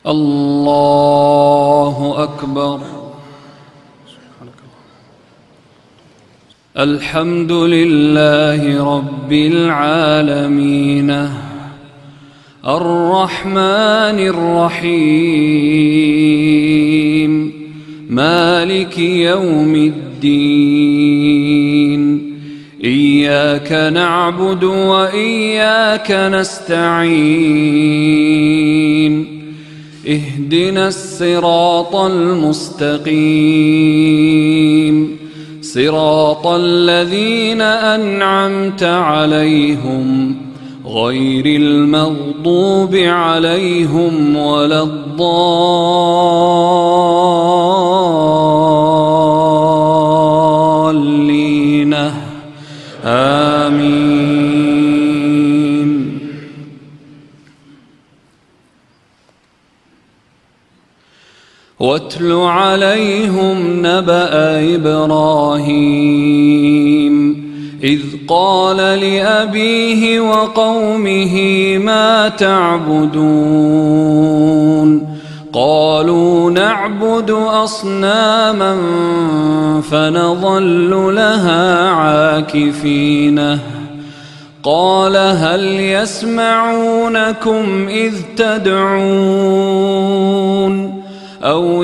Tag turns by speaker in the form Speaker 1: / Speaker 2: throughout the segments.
Speaker 1: الله أكبر. الحمد لله رب العالمين الرحمن الرحيم مالك يوم الدين إياك نعبد وإياك نستعين اهدنا الصراط المستقيم صراط الذين أنعمت عليهم غير المغضوب عليهم ولا الضالين آمين. واتل عليهم نبأ إبراهيم إذ قال لأبيه وقومه ما تعبدون قالوا نعبد أصناما فنظل لها عاكفين قال هل يسمعونكم إذ تدعون أو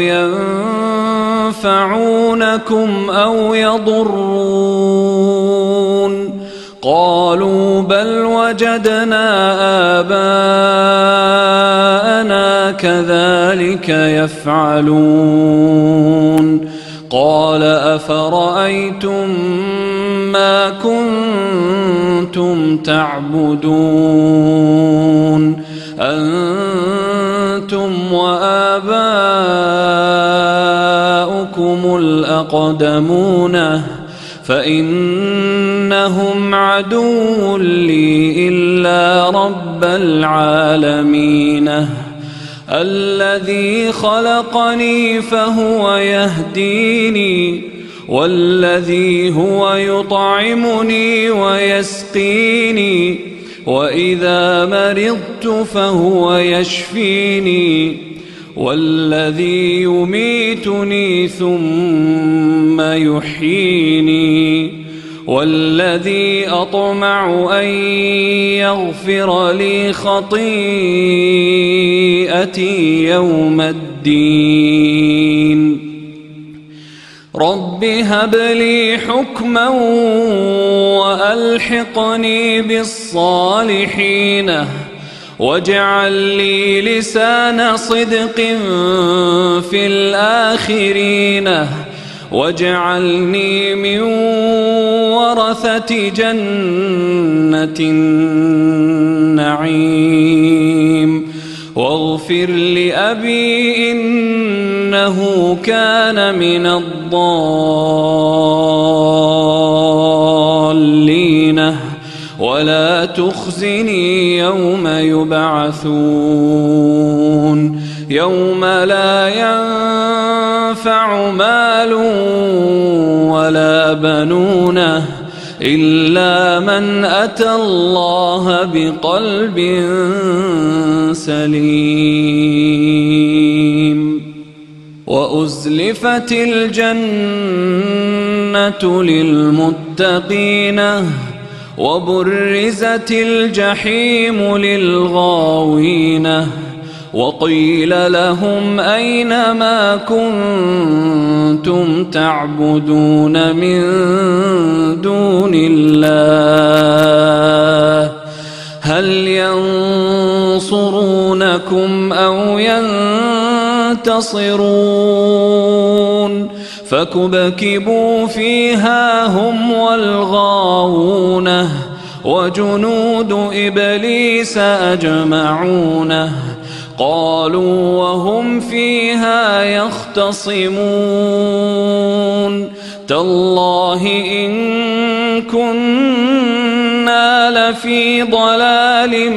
Speaker 1: ينفعونكم أو يضرون قالوا بل وجدنا آباءنا كذلك يفعلون قال أفرأيتم ما كنتم تعبدون أنتم وآباؤكم الأقدمون فإنهم عدو لي إلا رب العالمين الذي خلقني فهو يهديني والذي هو يطعمني ويسقيني وإذا مرضت فهو يشفيني والذي يميتني ثم يحييني والذي أطمع أن يغفر لي خطيئتي يوم الدين رب هب لي حكما وألحقني بالصالحين واجعل لي لسان صدق في الآخرين واجعلني من ورثة جنة النعيم واغفر لأبي إنه كان من الضالين ولا تخزني يوم يبعثون يوم لا ينفع مال ولا بنون إلا من أتى الله بقلب سليم وأزلفت الجنة للمتقين وبرزت الجحيم للغاوين وقيل لهم أين ما كنتم تعبدون من دون الله هل ينصرونكم أو ينتصرون فكبكبوا فيها هم والغاوون وجنود إبليس أجمعون قالوا وهم فيها يختصمون تالله إن كنا لفي ضلال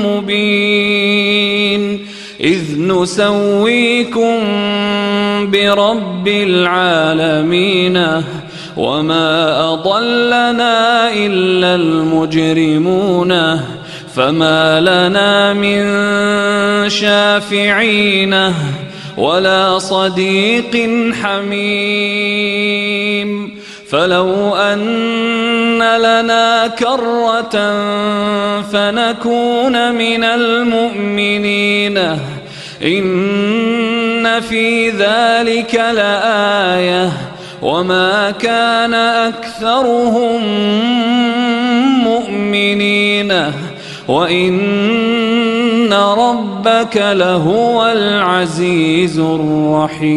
Speaker 1: مبين إذ نسويكم برب العالمين وما أضلنا إلا المجرمون فما لنا من شافعين ولا صديق حميم فلو أن لنا كرة فنكون من المؤمنين إن في ذلك لآية وما كان أكثرهم مؤمنين وإن ربك لهو العزيز الرحيم.